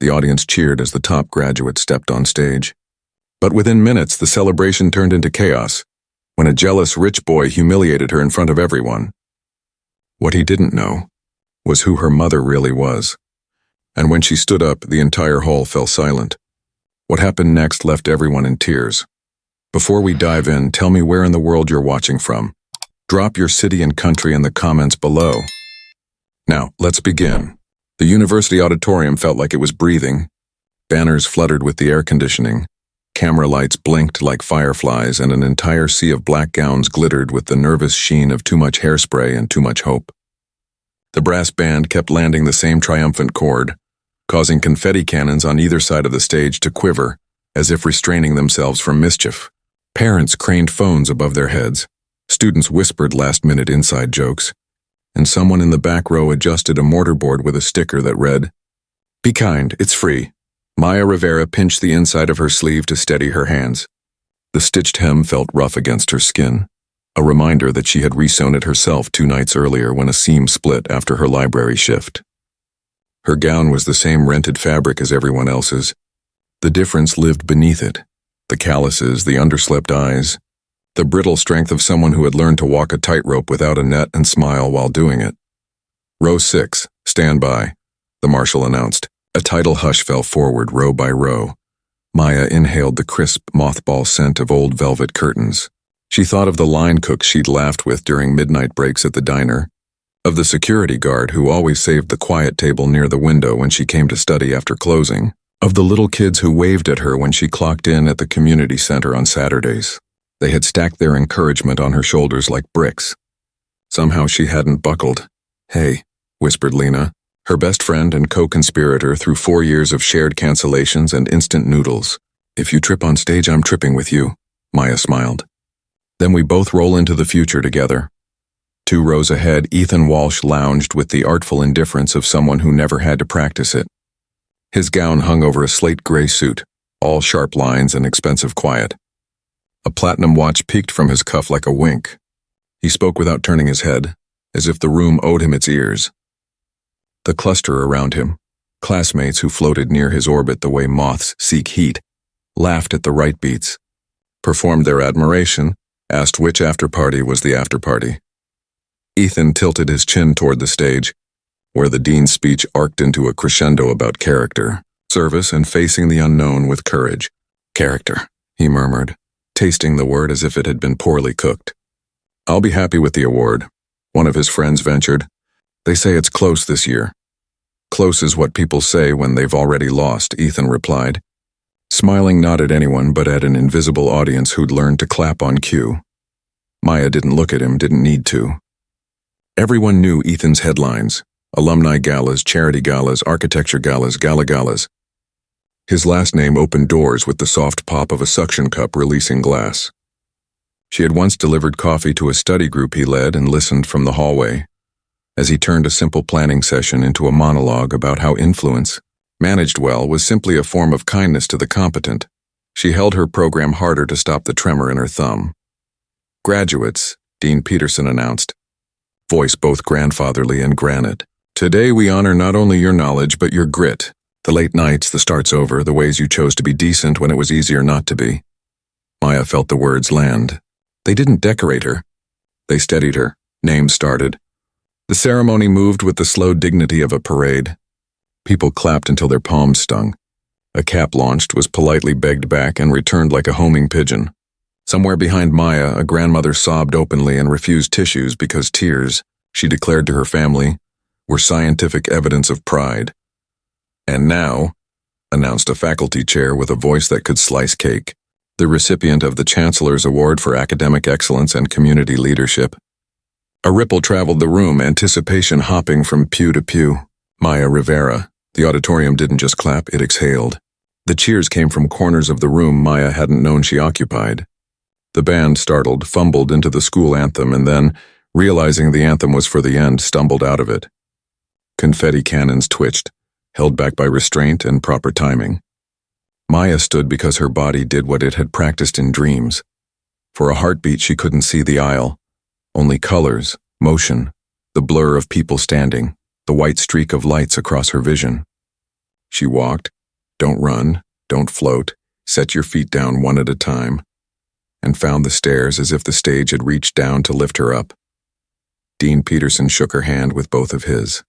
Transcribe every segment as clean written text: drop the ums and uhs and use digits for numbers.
The audience cheered as the top graduate stepped on stage. But within minutes, the celebration turned into chaos when a jealous rich boy humiliated her in front of everyone. What he didn't know was who her mother really was. And when she stood up, the entire hall fell silent. What happened next left everyone in tears. Before we dive in, tell me where in the world you're watching from. Drop your city and country in the comments below. Now, let's begin. The university auditorium felt like it was breathing. Banners fluttered with the air conditioning. Camera lights blinked like fireflies, and an entire sea of black gowns glittered with the nervous sheen of too much hairspray and too much hope. The brass band kept landing the same triumphant chord, causing confetti cannons on either side of the stage to quiver, as if restraining themselves from mischief. Parents craned phones above their heads. Students whispered last-minute inside jokes. And someone in the back row adjusted a mortarboard with a sticker that read, "Be kind, it's free." Maya Rivera pinched the inside of her sleeve to steady her hands. The stitched hem felt rough against her skin, a reminder that she had resewn it herself 2 nights earlier when a seam split after her library shift. Her gown was the same rented fabric as everyone else's. The difference lived beneath it, the calluses, the underslept eyes, the brittle strength of someone who had learned to walk a tightrope without a net and smile while doing it. "Row 6, stand by," the marshal announced. A tidal hush fell forward row by row. Maya inhaled the crisp mothball scent of old velvet curtains. She thought of the line cook she'd laughed with during midnight breaks at the diner, of the security guard who always saved the quiet table near the window when she came to study after closing, of the little kids who waved at her when she clocked in at the community center on Saturdays. They had stacked their encouragement on her shoulders like bricks. Somehow she hadn't buckled. "Hey," whispered Lena, her best friend and co-conspirator through 4 years of shared cancellations and instant noodles. "If you trip on stage, I'm tripping with you," Maya smiled. "Then we both roll into the future together." 2 rows ahead, Ethan Walsh lounged with the artful indifference of someone who never had to practice it. His gown hung over a slate gray suit, all sharp lines and expensive quiet. A platinum watch peeked from his cuff like a wink. He spoke without turning his head, as if the room owed him its ears. The cluster around him, classmates who floated near his orbit the way moths seek heat, laughed at the right beats, performed their admiration, asked which after-party was the after-party. Ethan tilted his chin toward the stage, where the dean's speech arced into a crescendo about character, service, and facing the unknown with courage. "Character," he murmured, tasting the word as if it had been poorly cooked. "I'll be happy with the award," one of his friends ventured. "They say it's close this year." "Close is what people say when they've already lost," Ethan replied, smiling not at anyone but at an invisible audience who'd learned to clap on cue. Maya didn't look at him, didn't need to. Everyone knew Ethan's headlines: alumni galas, charity galas, architecture galas, gala galas. His last name opened doors with the soft pop of a suction cup releasing glass. She had once delivered coffee to a study group he led and listened from the hallway, as he turned a simple planning session into a monologue about how influence, managed well, was simply a form of kindness to the competent. She held her program harder to stop the tremor in her thumb. "Graduates," Dean Peterson announced, voice both grandfatherly and granite. "Today we honor not only your knowledge but your grit. The late nights, the starts over, the ways you chose to be decent when it was easier not to be." Maya felt the words land. They didn't decorate her. They steadied her. Names started. The ceremony moved with the slow dignity of a parade. People clapped until their palms stung. A cap launched, was politely begged back, and returned like a homing pigeon. Somewhere behind Maya, a grandmother sobbed openly and refused tissues because tears, she declared to her family, were scientific evidence of pride. "And now," announced a faculty chair with a voice that could slice cake, the recipient of the Chancellor's Award for Academic Excellence and Community Leadership. A ripple traveled the room, anticipation hopping from pew to pew. Maya Rivera. The auditorium didn't just clap, it exhaled. The cheers came from corners of the room Maya hadn't known she occupied. The band, startled, fumbled into the school anthem and then, realizing the anthem was for the end, stumbled out of it. Confetti cannons twitched, held back by restraint and proper timing. Maya stood because her body did what it had practiced in dreams. For a heartbeat she couldn't see the aisle. Only colors, motion, the blur of people standing, the white streak of lights across her vision. She walked. Don't run, don't float, set your feet down one at a time, and found the stairs as if the stage had reached down to lift her up. Dean Peterson shook her hand with both of his.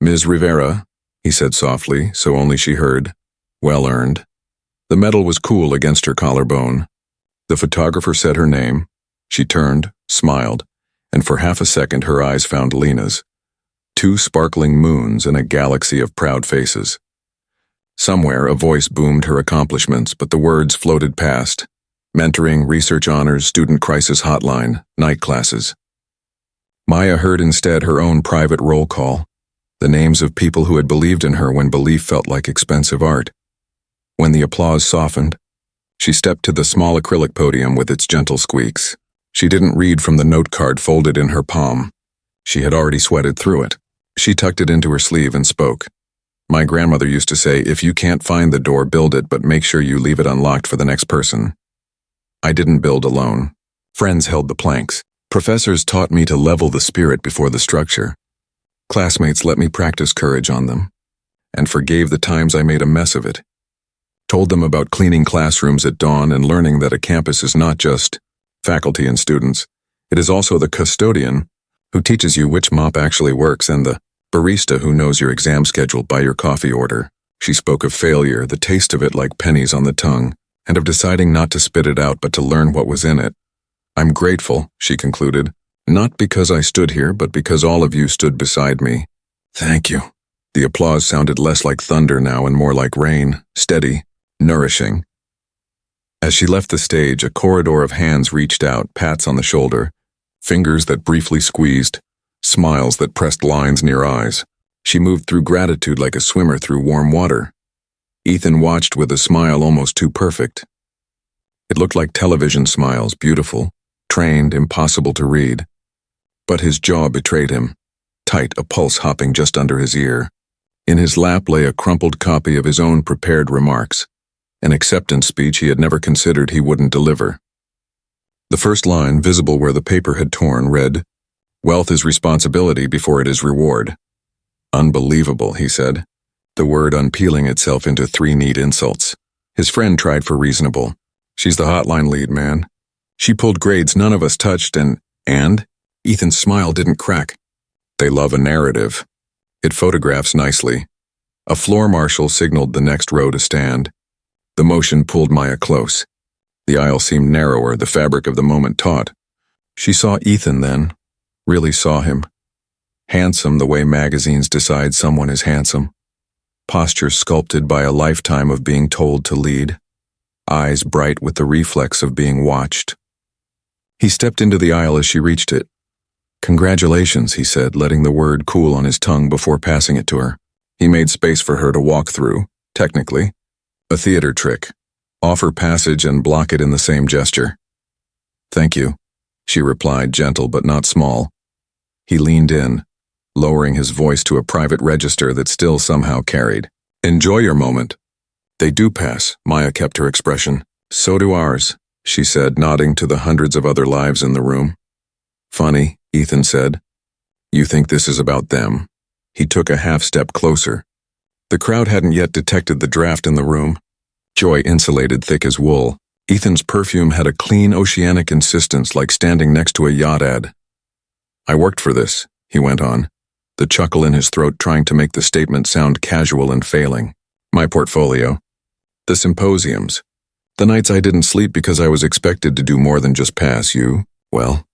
"Ms. Rivera," he said softly, so only she heard. "Well earned." The metal was cool against her collarbone. The photographer said her name. She turned, smiled, and for half a second her eyes found Lena's. 2 sparkling moons in a galaxy of proud faces. Somewhere a voice boomed her accomplishments, but the words floated past. Mentoring, research honors, student crisis hotline, night classes. Maya heard instead her own private roll call, the names of people who had believed in her when belief felt like expensive art. When the applause softened, she stepped to the small acrylic podium with its gentle squeaks. She didn't read from the note card folded in her palm. She had already sweated through it. She tucked it into her sleeve and spoke. "My grandmother used to say, if you can't find the door, build it, but make sure you leave it unlocked for the next person. I didn't build alone. Friends held the planks. Professors taught me to level the spirit before the structure. Classmates let me practice courage on them, and forgave the times I made a mess of it. Told them about cleaning classrooms at dawn and learning that a campus is not just faculty and students. It is also the custodian who teaches you which mop actually works and the barista who knows your exam schedule by your coffee order." She spoke of failure, the taste of it like pennies on the tongue, and of deciding not to spit it out but to learn what was in it. "I'm grateful," she concluded, "not because I stood here, but because all of you stood beside me. Thank you." The applause sounded less like thunder now and more like rain, steady, nourishing. As she left the stage, a corridor of hands reached out, pats on the shoulder, fingers that briefly squeezed, smiles that pressed lines near eyes. She moved through gratitude like a swimmer through warm water. Ethan watched with a smile almost too perfect. It looked like television smiles, beautiful, trained, impossible to read. But his jaw betrayed him, tight, a pulse hopping just under his ear. In his lap lay a crumpled copy of his own prepared remarks, an acceptance speech he had never considered he wouldn't deliver. The first line, visible where the paper had torn, read, "Wealth is responsibility before it is reward." Unbelievable, he said, the word unpeeling itself into 3 neat insults. His friend tried for reasonable. "She's the hotline lead, man. She pulled grades none of us touched and Ethan's smile didn't crack. "They love a narrative. It photographs nicely." A floor marshal signaled the next row to stand. The motion pulled Maya close. The aisle seemed narrower, the fabric of the moment taut. She saw Ethan then, really saw him. Handsome the way magazines decide someone is handsome. Posture sculpted by a lifetime of being told to lead. Eyes bright with the reflex of being watched. He stepped into the aisle as she reached it. "Congratulations," he said, letting the word cool on his tongue before passing it to her. He made space for her to walk through, technically. A theater trick. Offer passage and block it in the same gesture. "Thank you," she replied, gentle but not small. He leaned in, lowering his voice to a private register that still somehow carried. "Enjoy your moment." "They do pass," Maya kept her expression. "So do ours," she said, nodding to the hundreds of other lives in the room. "Funny," Ethan said. "You think this is about them?" He took a half-step closer. The crowd hadn't yet detected the draft in the room. Joy insulated thick as wool. Ethan's perfume had a clean oceanic insistence like standing next to a yacht ad. "I worked for this," he went on, the chuckle in his throat trying to make the statement sound casual and failing. "My portfolio. The symposiums. The nights I didn't sleep because I was expected to do more than just pass you. Well,"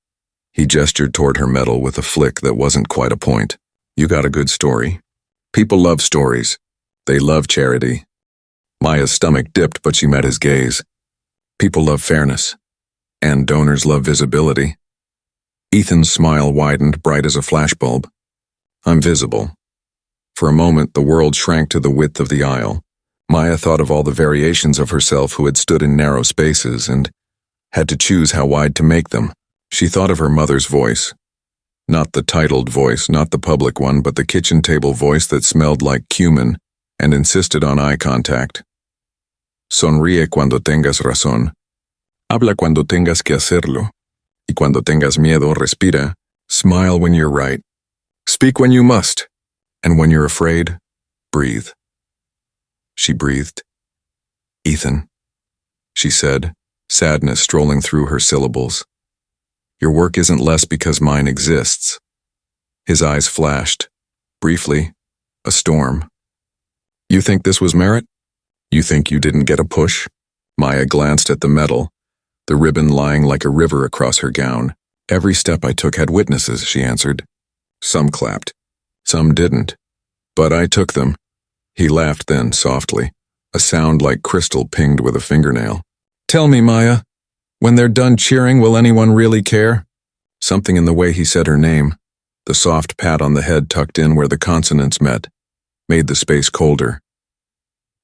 he gestured toward her medal with a flick that wasn't quite a point. "You got a good story. People love stories. They love charity." Maya's stomach dipped, but she met his gaze. "People love fairness. And donors love visibility." Ethan's smile widened, bright as a flashbulb. "I'm visible." For a moment, the world shrank to the width of the aisle. Maya thought of all the variations of herself who had stood in narrow spaces and had to choose how wide to make them. She thought of her mother's voice. Not the titled voice, not the public one, but the kitchen table voice that smelled like cumin and insisted on eye contact. "Sonríe cuando tengas razón. Habla cuando tengas que hacerlo. Y cuando tengas miedo, respira. Smile when you're right. Speak when you must. And when you're afraid, breathe." she breathed. Ethan, she said, sadness strolling through her syllables. Your work isn't less because mine exists. His eyes flashed. Briefly, a storm. You think this was merit? You think you didn't get a push? Maya glanced at the medal, the ribbon lying like a river across her gown. Every step I took had witnesses, she answered. Some clapped. Some didn't. But I took them. He laughed then, softly. A sound like crystal pinged with a fingernail. Tell me, Maya, when they're done cheering, will anyone really care? Something in the way he said her name, the soft pat on the head tucked in where the consonants met, made the space colder.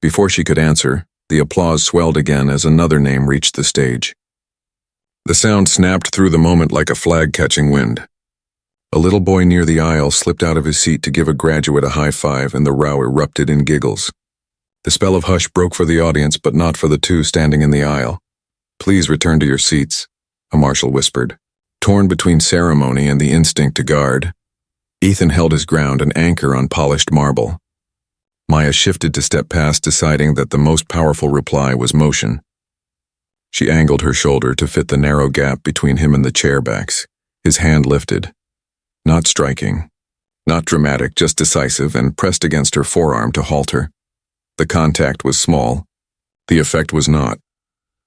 Before she could answer, the applause swelled again as another name reached the stage. The sound snapped through the moment like a flag catching wind. A little boy near the aisle slipped out of his seat to give a graduate a high five, and the row erupted in giggles. The spell of hush broke for the audience, but not for the two standing in the aisle. Please return to your seats, a marshal whispered. Torn between ceremony and the instinct to guard, Ethan held his ground, an anchor on polished marble. Maya shifted to step past, deciding that the most powerful reply was motion. She angled her shoulder to fit the narrow gap between him and the chair backs, his hand lifted. Not striking, not dramatic, just decisive, and pressed against her forearm to halt her. The contact was small. The effect was not.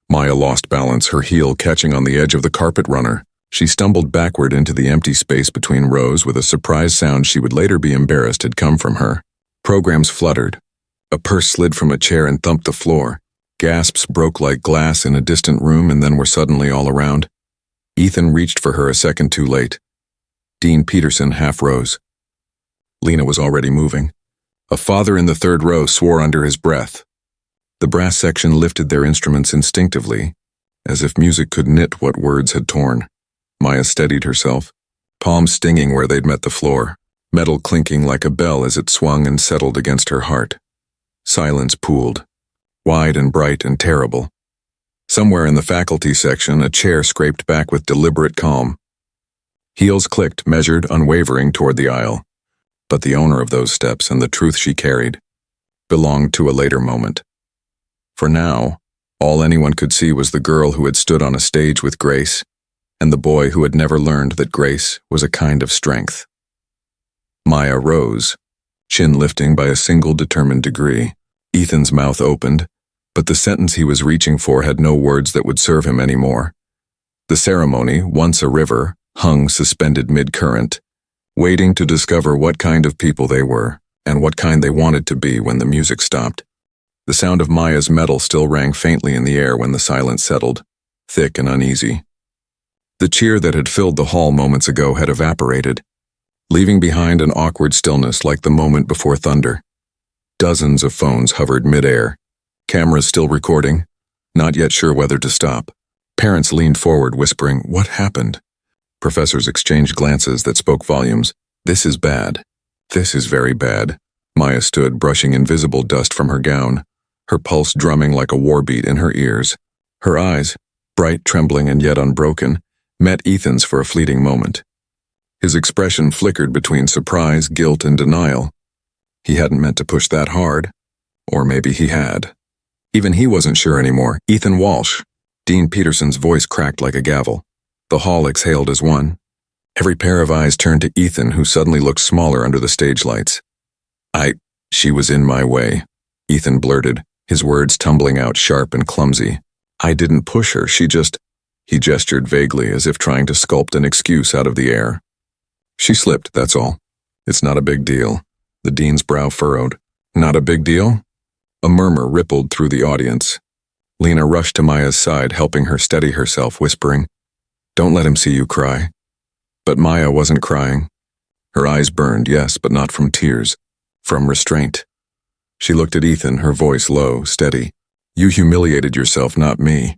Maya lost balance, her heel catching on the edge of the carpet runner. She stumbled backward into the empty space between rows with a surprise sound she would later be embarrassed had come from her. Programs fluttered. A purse slid from a chair and thumped the floor. Gasps broke like glass in a distant room and then were suddenly all around. Ethan reached for her a second too late. Dean Peterson half rose. Lena was already moving. A father in the third row swore under his breath. The brass section lifted their instruments instinctively, as if music could knit what words had torn. Maya steadied herself, palms stinging where they'd met the floor, metal clinking like a bell as it swung and settled against her heart. Silence pooled, wide and bright and terrible. Somewhere in the faculty section, a chair scraped back with deliberate calm. Heels clicked, measured, unwavering toward the aisle. But the owner of those steps and the truth she carried belonged to a later moment. For now, all anyone could see was the girl who had stood on a stage with grace, and the boy who had never learned that grace was a kind of strength. Maya rose, chin lifting by a single determined degree. Ethan's mouth opened, but the sentence he was reaching for had no words that would serve him anymore. The ceremony, once a river, hung suspended mid-current, waiting to discover what kind of people they were and what kind they wanted to be when the music stopped. The sound of Maya's medal still rang faintly in the air when the silence settled, thick and uneasy. The cheer that had filled the hall moments ago had evaporated, leaving behind an awkward stillness like the moment before thunder. Dozens of phones hovered mid-air, cameras still recording, not yet sure whether to stop. Parents leaned forward, whispering, "What happened?" Professors exchanged glances that spoke volumes. "This is bad. This is very bad." Maya stood, brushing invisible dust from her gown, her pulse drumming like a war beat in her ears. Her eyes, bright, trembling, and yet unbroken, met Ethan's for a fleeting moment. His expression flickered between surprise, guilt, and denial. He hadn't meant to push that hard. Or maybe he had. Even he wasn't sure anymore. Ethan Walsh. Dean Peterson's voice cracked like a gavel. The hall exhaled as one. Every pair of eyes turned to Ethan, who suddenly looked smaller under the stage lights. She was in my way," Ethan blurted, his words tumbling out sharp and clumsy. "I didn't push her, she just—" He gestured vaguely as if trying to sculpt an excuse out of the air. "She slipped, that's all. It's not a big deal." The dean's brow furrowed. "Not a big deal?" A murmur rippled through the audience. Lena rushed to Maya's side, helping her steady herself, whispering, "Don't let him see you cry." But Maya wasn't crying. Her eyes burned, yes, but not from tears. From restraint. She looked at Ethan, her voice low, steady. "You humiliated yourself, not me."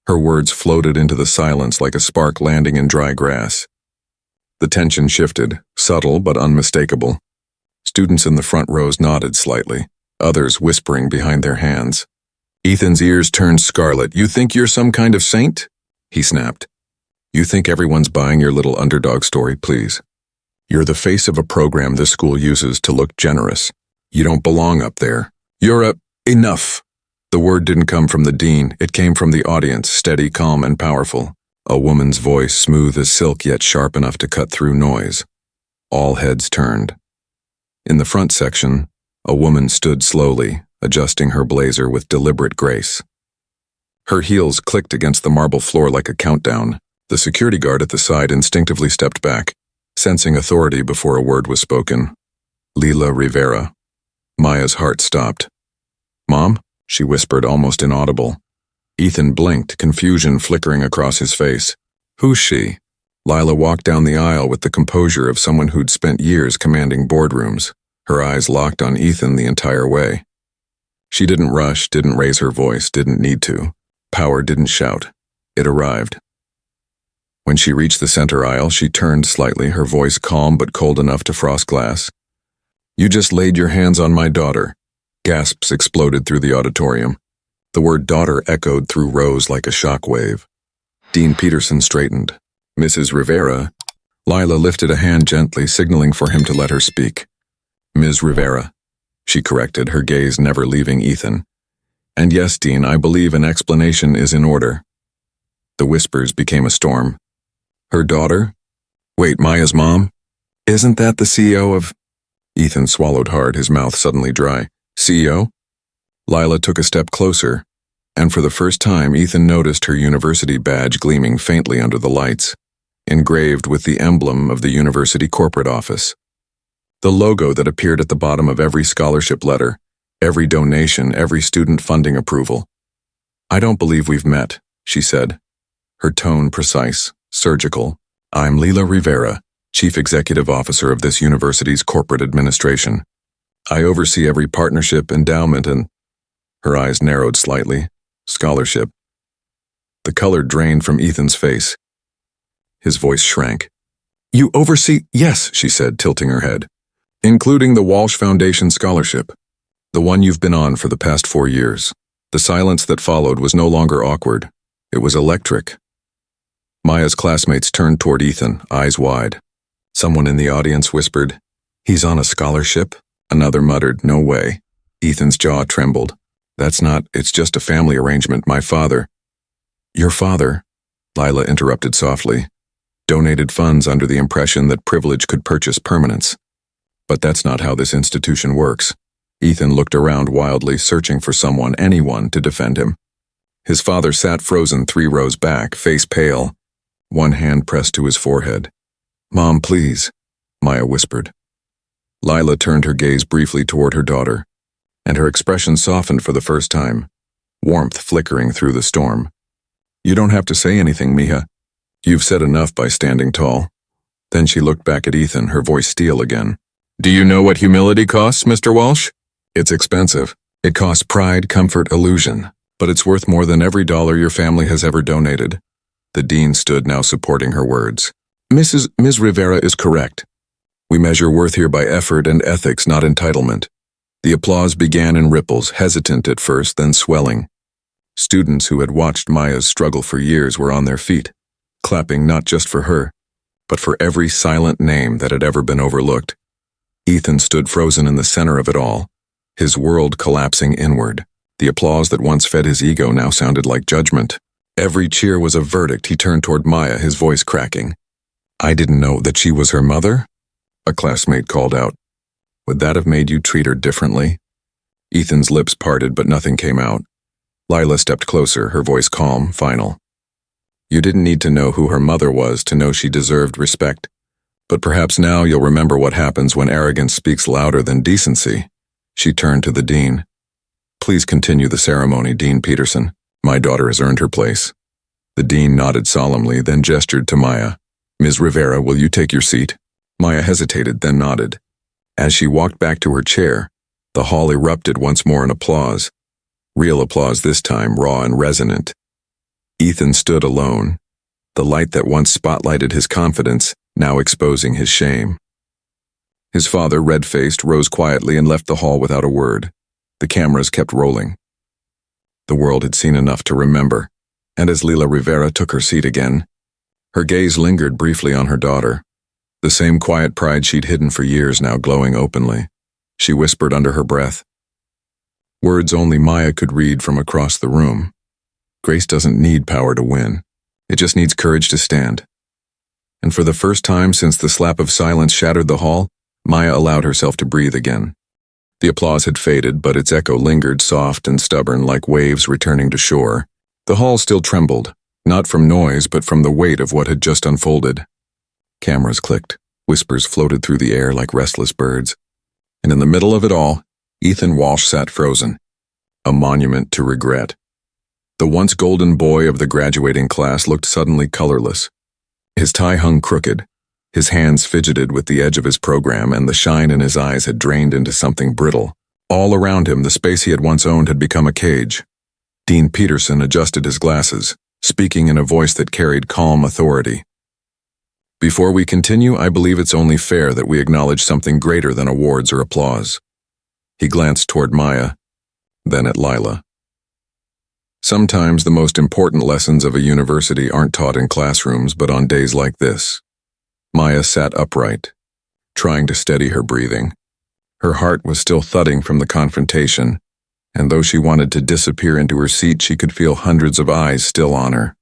Her words floated into the silence like a spark landing in dry grass. The tension shifted, subtle but unmistakable. Students in the front rows nodded slightly, others whispering behind their hands. Ethan's ears turned scarlet. "You think you're some kind of saint?" he snapped. "You think everyone's buying your little underdog story, please. You're the face of a program this school uses to look generous. You don't belong up there. You're a—" Enough! The word didn't come from the dean, it came from the audience, steady, calm, and powerful. A woman's voice, smooth as silk yet sharp enough to cut through noise. All heads turned. In the front section, a woman stood slowly, adjusting her blazer with deliberate grace. Her heels clicked against the marble floor like a countdown. The security guard at the side instinctively stepped back, sensing authority before a word was spoken. Lila Rivera. Maya's heart stopped. "Mom?" she whispered, almost inaudible. Ethan blinked, confusion flickering across his face. "Who's she?" Lila walked down the aisle with the composure of someone who'd spent years commanding boardrooms, her eyes locked on Ethan the entire way. She didn't rush, didn't raise her voice, didn't need to. Power didn't shout. It arrived. When she reached the center aisle, she turned slightly, her voice calm but cold enough to frost glass. "You just laid your hands on my daughter." Gasps exploded through the auditorium. The word daughter echoed through rows like a shock wave. Dean Peterson straightened. "Mrs. Rivera." Lila lifted a hand gently, signaling for him to let her speak. "Ms. Rivera," she corrected, her gaze never leaving Ethan. "And yes, Dean, I believe an explanation is in order." The whispers became a storm. "Her daughter? Wait, Maya's mom? Isn't that the CEO of—" Ethan swallowed hard, his mouth suddenly dry. "CEO?" Lila took a step closer, and for the first time Ethan noticed her university badge gleaming faintly under the lights, engraved with the emblem of the university corporate office. The logo that appeared at the bottom of every scholarship letter, every donation, every student funding approval. "I don't believe we've met," she said, her tone precise, surgical. "I'm Lila Rivera, Chief Executive Officer of this university's corporate administration. I oversee every partnership, endowment, and—" Her eyes narrowed slightly. "Scholarship." The color drained from Ethan's face. His voice shrank. "You oversee—" "Yes," she said, tilting her head. "Including the Walsh Foundation Scholarship. The one you've been on for the past 4 years." The silence that followed was no longer awkward. It was electric. Maya's classmates turned toward Ethan, eyes wide. Someone in the audience whispered, "He's on a scholarship?" Another muttered, "No way." Ethan's jaw trembled. It's just a family arrangement. My father—" "Your father," Lila interrupted softly, "donated funds under the impression that privilege could purchase permanence. But that's not how this institution works." Ethan looked around wildly, searching for someone, anyone, to defend him. His father sat frozen 3 rows back, face pale, one hand pressed to his forehead. "Mom, please," Maya whispered. Lila turned her gaze briefly toward her daughter, and her expression softened for the first time, warmth flickering through the storm. "You don't have to say anything, Mija. You've said enough by standing tall." Then she looked back at Ethan, her voice steel again. "Do you know what humility costs, Mr. Walsh? It's expensive. It costs pride, comfort, illusion. But it's worth more than every dollar your family has ever donated." The dean stood, now supporting her words. Ms. Rivera is correct. We measure worth here by effort and ethics, not entitlement." The applause began in ripples, hesitant at first, then swelling. Students who had watched Maya's struggle for years were on their feet, clapping not just for her, but for every silent name that had ever been overlooked. Ethan stood frozen in the center of it all, his world collapsing inward. The applause that once fed his ego now sounded like judgment. Every cheer was a verdict. He turned toward Maya, his voice cracking. "I didn't know that she was her mother?" a classmate called out. "Would that have made you treat her differently?" Ethan's lips parted, but nothing came out. Lila stepped closer, her voice calm, final. "You didn't need to know who her mother was to know she deserved respect. But perhaps now you'll remember what happens when arrogance speaks louder than decency." She turned to the dean. "Please continue the ceremony, Dean Peterson. My daughter has earned her place." The dean nodded solemnly, then gestured to Maya. "Ms. Rivera, will you take your seat?" Maya hesitated, then nodded. As she walked back to her chair, the hall erupted once more in applause. Real applause this time, raw and resonant. Ethan stood alone, the light that once spotlighted his confidence now exposing his shame. His father, red-faced, rose quietly and left the hall without a word. The cameras kept rolling. The world had seen enough to remember, and as Lila Rivera took her seat again, her gaze lingered briefly on her daughter, the same quiet pride she'd hidden for years now glowing openly. She whispered under her breath, Words only Maya could read from across the room. Grace doesn't need power to win. It just needs courage to stand. And for the first time since the slap of silence shattered the hall, Maya allowed herself to breathe again. The applause had faded, but its echo lingered soft and stubborn like waves returning to shore. The hall still trembled, not from noise but from the weight of what had just unfolded. Cameras clicked, whispers floated through the air like restless birds. And in the middle of it all, Ethan Walsh sat frozen, a monument to regret. The once golden boy of the graduating class looked suddenly colorless. His tie hung crooked, his hands fidgeted with the edge of his program, and the shine in his eyes had drained into something brittle. All around him, the space he had once owned had become a cage. Dean Peterson adjusted his glasses, speaking in a voice that carried calm authority. Before we continue, I believe it's only fair that we acknowledge something greater than awards or applause. He glanced toward Maya, then at Lila. Sometimes the most important lessons of a university aren't taught in classrooms, but on days like this. Maya sat upright, trying to steady her breathing. Her heart was still thudding from the confrontation, and though she wanted to disappear into her seat, she could feel hundreds of eyes still on her.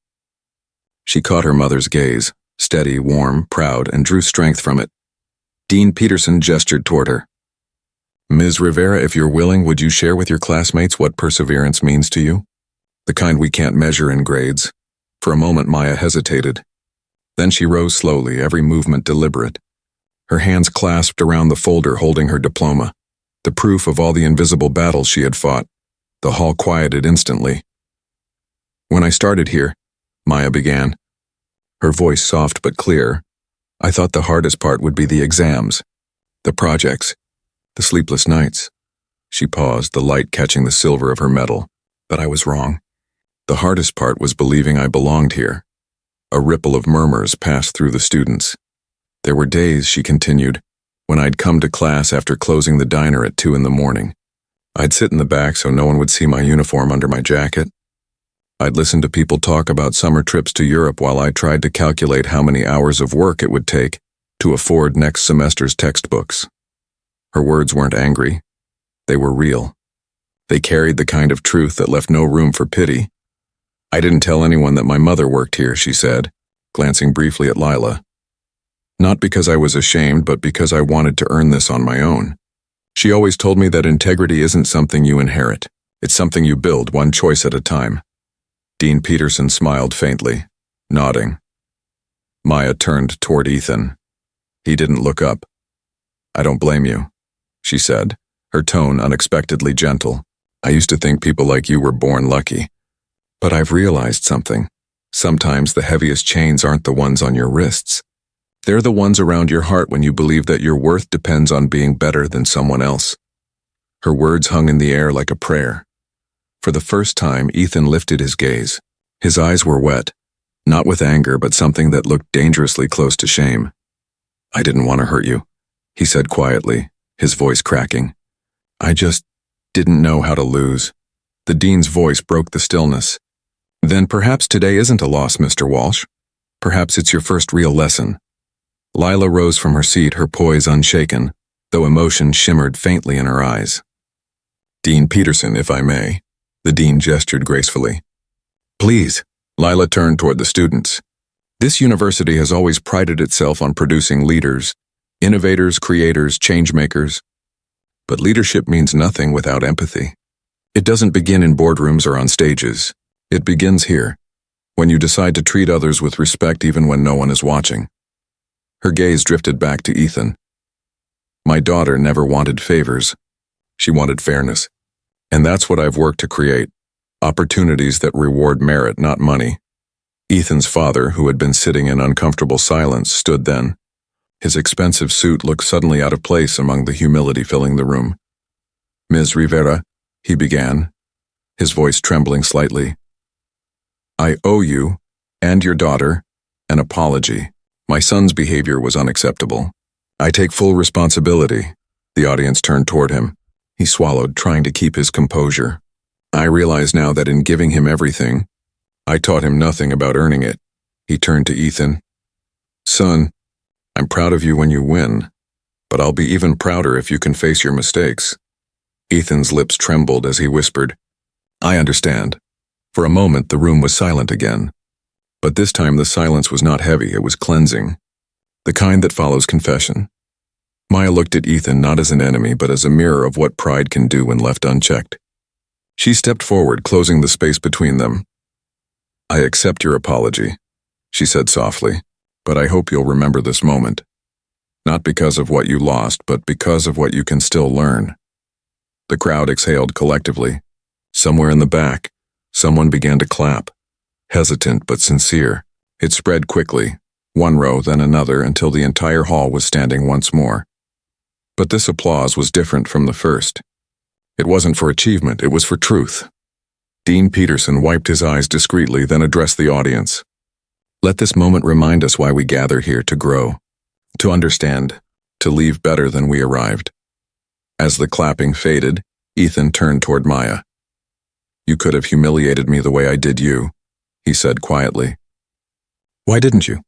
She caught her mother's gaze, steady, warm, proud, and drew strength from it. Dean Peterson gestured toward her. Ms. Rivera, if you're willing, would you share with your classmates what perseverance means to you? The kind we can't measure in grades. For a moment, Maya hesitated. Then she rose slowly, every movement deliberate. Her hands clasped around the folder holding her diploma, the proof of all the invisible battles she had fought. The hall quieted instantly. When I started here, Maya began, her voice soft but clear, I thought the hardest part would be the exams, the projects, the sleepless nights. She paused, the light catching the silver of her medal. But I was wrong. The hardest part was believing I belonged here. A ripple of murmurs passed through the students. There were days, she continued, when I'd come to class after closing the diner at 2 a.m. I'd sit in the back so no one would see my uniform under my jacket. I'd listen to people talk about summer trips to Europe while I tried to calculate how many hours of work it would take to afford next semester's textbooks. Her words weren't angry. They were real. They carried the kind of truth that left no room for pity. I didn't tell anyone that my mother worked here, she said, glancing briefly at Lila. Not because I was ashamed, but because I wanted to earn this on my own. She always told me that integrity isn't something you inherit. It's something you build, one choice at a time. Dean Peterson smiled faintly, nodding. Maya turned toward Ethan. He didn't look up. I don't blame you, she said, her tone unexpectedly gentle. I used to think people like you were born lucky. But I've realized something. Sometimes the heaviest chains aren't the ones on your wrists. They're the ones around your heart when you believe that your worth depends on being better than someone else. Her words hung in the air like a prayer. For the first time, Ethan lifted his gaze. His eyes were wet, not with anger, but something that looked dangerously close to shame. I didn't want to hurt you, he said quietly, his voice cracking. I just didn't know how to lose. The dean's voice broke the stillness. Then perhaps today isn't a loss, Mr. Walsh. Perhaps it's your first real lesson. Lila rose from her seat, her poise unshaken, though emotion shimmered faintly in her eyes. Dean Peterson, if I may. The dean gestured gracefully. Please. Lila turned toward the students. This university has always prided itself on producing leaders, innovators, creators, changemakers. But leadership means nothing without empathy. It doesn't begin in boardrooms or on stages. It begins here, when you decide to treat others with respect even when no one is watching. Her gaze drifted back to Ethan. My daughter never wanted favors. She wanted fairness. And that's what I've worked to create. Opportunities that reward merit, not money. Ethan's father, who had been sitting in uncomfortable silence, stood then. His expensive suit looked suddenly out of place among the humility filling the room. Ms. Rivera, he began, his voice trembling slightly. I owe you, and your daughter, an apology. My son's behavior was unacceptable. I take full responsibility. The audience turned toward him. He swallowed, trying to keep his composure. I realize now that in giving him everything, I taught him nothing about earning it. He turned to Ethan. Son, I'm proud of you when you win, but I'll be even prouder if you can face your mistakes. Ethan's lips trembled as he whispered, "I understand." For a moment, the room was silent again. But this time the silence was not heavy, it was cleansing. The kind that follows confession. Maya looked at Ethan not as an enemy, but as a mirror of what pride can do when left unchecked. She stepped forward, closing the space between them. "I accept your apology," she said softly, "but I hope you'll remember this moment. Not because of what you lost, but because of what you can still learn." The crowd exhaled collectively. Somewhere in the back, someone began to clap. Hesitant but sincere. It spread quickly, one row, then another, until the entire hall was standing once more. But this applause was different from the first. It wasn't for achievement, it was for truth. Dean Peterson wiped his eyes discreetly, then addressed the audience. "Let this moment remind us why we gather here, to grow, to understand, to leave better than we arrived." As the clapping faded, Ethan turned toward Maya. "You could have humiliated me the way I did you," he said quietly. "Why didn't you?"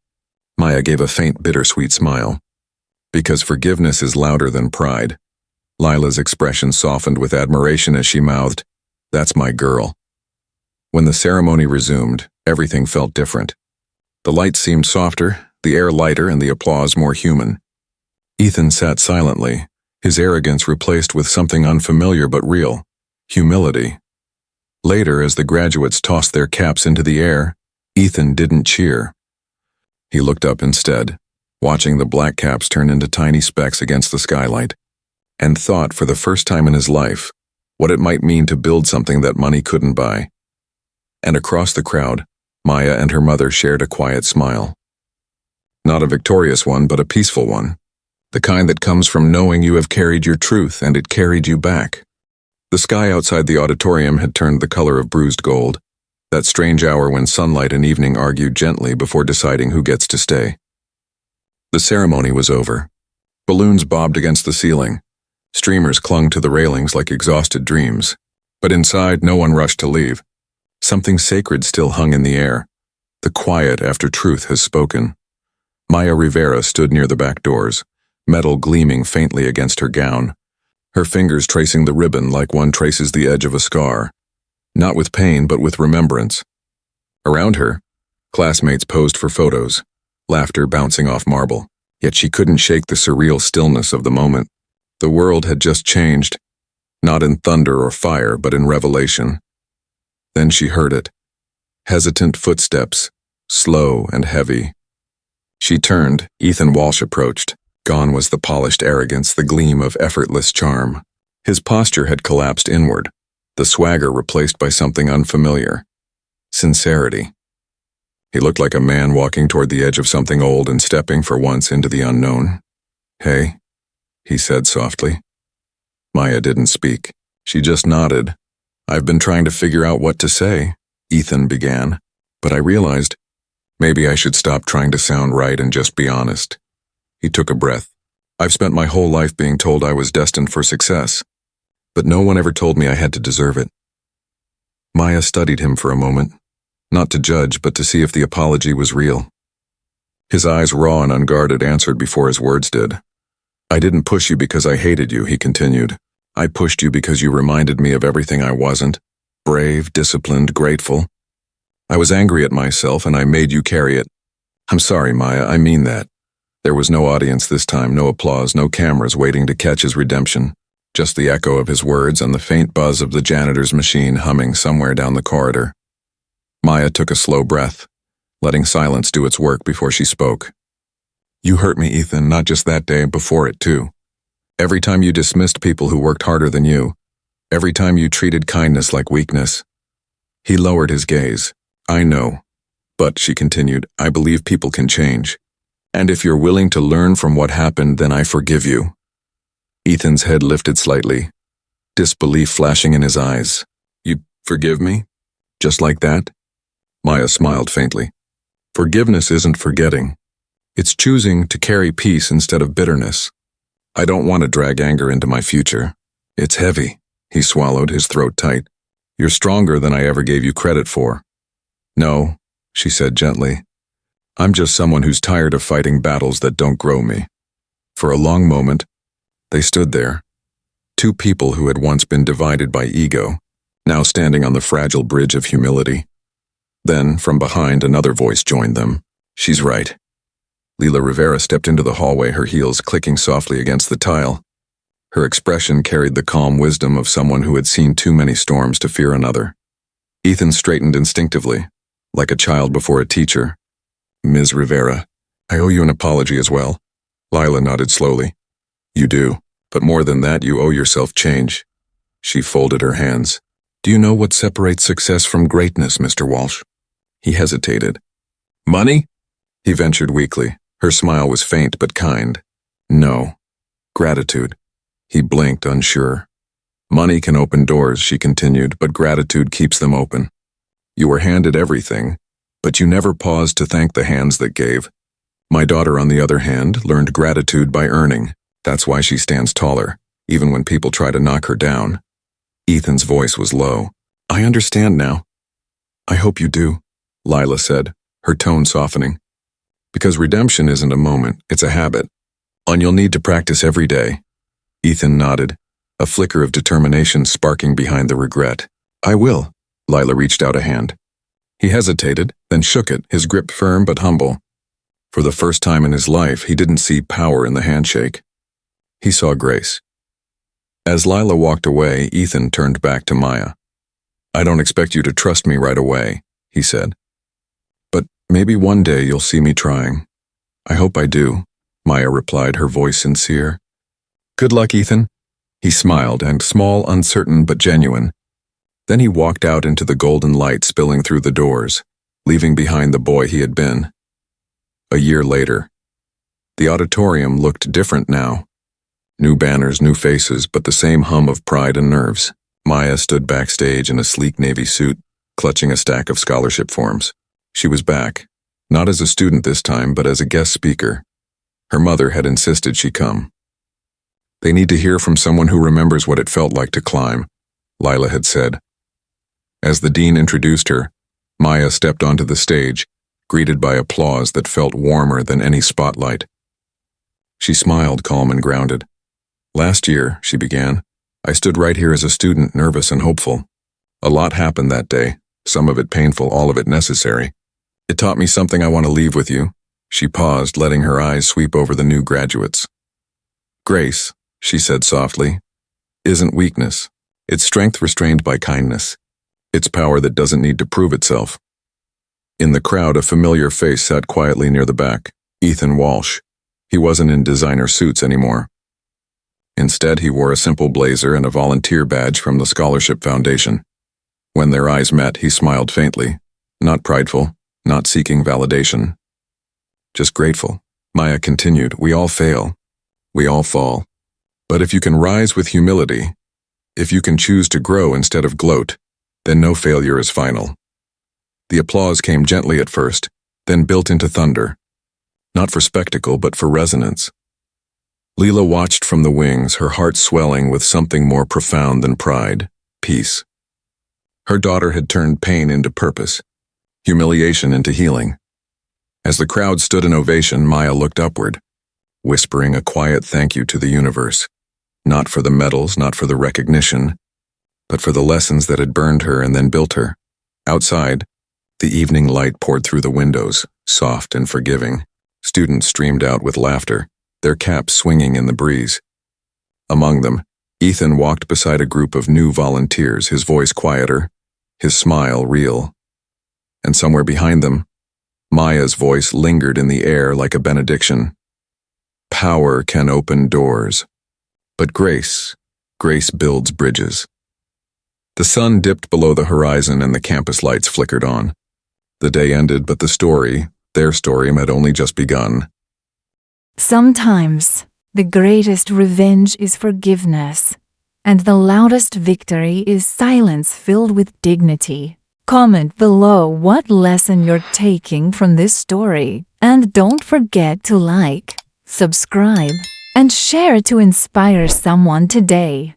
Maya gave a faint, bittersweet smile. "Because forgiveness is louder than pride." Lila's expression softened with admiration as she mouthed, "That's my girl." When the ceremony resumed, everything felt different. The lights seemed softer, the air lighter, and the applause more human. Ethan sat silently, his arrogance replaced with something unfamiliar but real: humility. Later, as the graduates tossed their caps into the air, Ethan didn't cheer. He looked up instead, watching the black caps turn into tiny specks against the skylight, and thought for the first time in his life what it might mean to build something that money couldn't buy. And across the crowd, Maya and her mother shared a quiet smile. Not a victorious one, but a peaceful one. The kind that comes from knowing you have carried your truth and it carried you back. The sky outside the auditorium had turned the color of bruised gold, that strange hour when sunlight and evening argued gently before deciding who gets to stay. The ceremony was over. Balloons bobbed against the ceiling. Streamers clung to the railings like exhausted dreams. But inside, no one rushed to leave. Something sacred still hung in the air. The quiet after truth has spoken. Maya Rivera stood near the back doors, metal gleaming faintly against her gown, her fingers tracing the ribbon like one traces the edge of a scar, not with pain but with remembrance. Around her, classmates posed for photos, laughter bouncing off marble, yet she couldn't shake the surreal stillness of the moment. The world had just changed, not in thunder or fire, but in revelation. Then she heard it. Hesitant footsteps, slow and heavy. She turned. Ethan Walsh approached. Gone was the polished arrogance, the gleam of effortless charm. His posture had collapsed inward, the swagger replaced by something unfamiliar: sincerity. He looked like a man walking toward the edge of something old and stepping for once into the unknown. "Hey," he said softly. Maya didn't speak. She just nodded. "I've been trying to figure out what to say," Ethan began, "but I realized maybe I should stop trying to sound right and just be honest." He took a breath. "I've spent my whole life being told I was destined for success, but no one ever told me I had to deserve it." Maya studied him for a moment, not to judge, but to see if the apology was real. His eyes, raw and unguarded, answered before his words did. "I didn't push you because I hated you," he continued. "I pushed you because you reminded me of everything I wasn't: brave, disciplined, grateful. I was angry at myself and I made you carry it. I'm sorry, Maya, I mean that." There was no audience this time, no applause, no cameras waiting to catch his redemption. Just the echo of his words and the faint buzz of the janitor's machine humming somewhere down the corridor. Maya took a slow breath, letting silence do its work before she spoke. "You hurt me, Ethan, not just that day, before it too. Every time you dismissed people who worked harder than you. Every time you treated kindness like weakness." He lowered his gaze. "I know. But," she continued, "I believe people can change. And if you're willing to learn from what happened, then I forgive you." Ethan's head lifted slightly, disbelief flashing in his eyes. "You forgive me? Just like that?" Maya smiled faintly. "Forgiveness isn't forgetting. It's choosing to carry peace instead of bitterness. I don't want to drag anger into my future. It's heavy." He swallowed, his throat tight. "You're stronger than I ever gave you credit for." "No," she said gently. "I'm just someone who's tired of fighting battles that don't grow me." For a long moment, they stood there, two people who had once been divided by ego, now standing on the fragile bridge of humility. Then, from behind, another voice joined them. She's right. Lila Rivera stepped into the hallway, her heels clicking softly against the tile. Her expression carried the calm wisdom of someone who had seen too many storms to fear another. Ethan straightened instinctively, like a child before a teacher. Ms. Rivera, I owe you an apology as well. Lila nodded slowly. You do, but more than that, you owe yourself change. She folded her hands. Do you know what separates success from greatness, Mr. Walsh? He hesitated. Money? He ventured weakly. Her smile was faint but kind. No. Gratitude. He blinked, unsure. Money can open doors, she continued, but gratitude keeps them open. You were handed everything, but you never paused to thank the hands that gave. My daughter, on the other hand, learned gratitude by earning. That's why she stands taller, even when people try to knock her down. Ethan's voice was low. I understand now. I hope you do, Lila said, her tone softening. Because redemption isn't a moment, it's a habit. One you'll need to practice every day. Ethan nodded, a flicker of determination sparking behind the regret. I will. Lila reached out a hand. He hesitated, then shook it, his grip firm but humble. For the first time in his life, he didn't see power in the handshake. He saw grace. As Lila walked away, Ethan turned back to Maya. I don't expect you to trust me right away, he said. But maybe one day you'll see me trying. I hope I do, Maya replied, her voice sincere. Good luck, Ethan. He smiled, and small, uncertain, but genuine. Then he walked out into the golden light spilling through the doors, leaving behind the boy he had been. A year later. The auditorium looked different now. New banners, new faces, but the same hum of pride and nerves. Maya stood backstage in a sleek navy suit, clutching a stack of scholarship forms. She was back, not as a student this time, but as a guest speaker. Her mother had insisted she come. They need to hear from someone who remembers what it felt like to climb, Lila had said. As the dean introduced her, Maya stepped onto the stage, greeted by applause that felt warmer than any spotlight. She smiled, calm and grounded. Last year, she began, I stood right here as a student, nervous and hopeful. A lot happened that day, some of it painful, all of it necessary. It taught me something I want to leave with you. She paused, letting her eyes sweep over the new graduates. Grace, she said softly, isn't weakness. It's strength restrained by kindness. It's power that doesn't need to prove itself. In the crowd, a familiar face sat quietly near the back, Ethan Walsh. He wasn't in designer suits anymore. Instead, he wore a simple blazer and a volunteer badge from the Scholarship Foundation. When their eyes met, he smiled faintly, not prideful, not seeking validation. Just grateful. Maya continued, we all fail. We all fall. But if you can rise with humility, if you can choose to grow instead of gloat, then no failure is final. The applause came gently at first, then built into thunder. Not for spectacle, but for resonance. Lila watched from the wings, her heart swelling with something more profound than pride, peace. Her daughter had turned pain into purpose, humiliation into healing. As the crowd stood in ovation, Maya looked upward, whispering a quiet thank you to the universe. Not for the medals, not for the recognition, but for the lessons that had burned her and then built her. Outside, the evening light poured through the windows, soft and forgiving. Students streamed out with laughter, their caps swinging in the breeze. Among them, Ethan walked beside a group of new volunteers, his voice quieter, his smile real. And somewhere behind them, Maya's voice lingered in the air like a benediction. Power can open doors, but grace builds bridges. The sun dipped below the horizon and the campus lights flickered on. The day ended, but the story, their story, had only just begun. Sometimes, the greatest revenge is forgiveness, and the loudest victory is silence filled with dignity. Comment below what lesson you're taking from this story, and don't forget to like, subscribe, and share to inspire someone today.